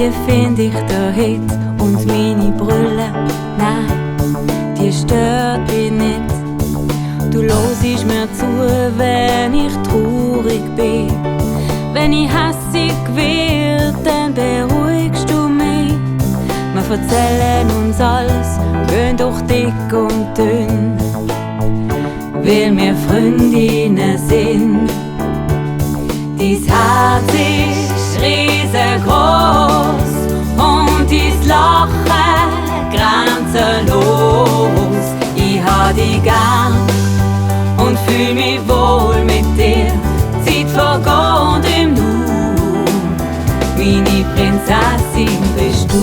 die find ich da hit und meine Brille, nein, die stört mich nicht. Du hörst mir zu, wenn ich traurig bin. Wenn ich hässig wird, dann beruhigst du mich. Wir erzählen uns alles, gehen durch dick und dünn, weil wir Freundinnen sind. Dein Herz ist riesengroß und dein Lachen grenzenlos. Ich hab dich gern und fühl mich wohl mit dir. Zeit vergeht im Nu, meine Prinzessin bist du.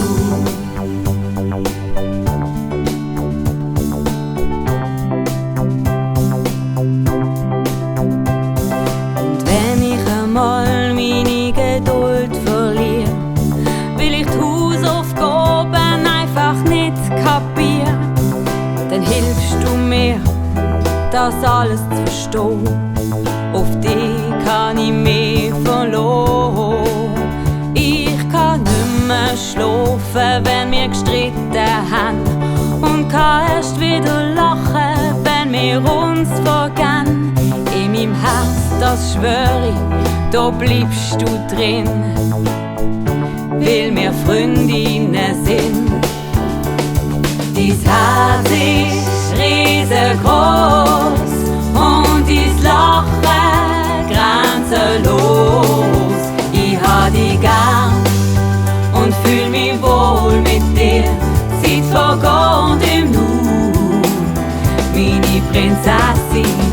Und wenn ich einmal meine Geduld verliere, will ich die Hausaufgaben einfach nicht kapieren, dann hilfst du mir, das alles zu verstehen. Auf dich kann ich mich verlassen. Ich kann nicht mehr schlafen, wenn wir gestritten haben, und kann erst wieder lachen, wenn wir uns vergehen. In meinem Herz, das schwör ich, da bleibst du drin, weil wir Freundinnen sind. Dein Herz ist riesengroß und dein Lachen grenzenlos. Ich hab dich gern und fühl mich wohl mit dir. Zeit vergeht im Nu, meine Prinzessin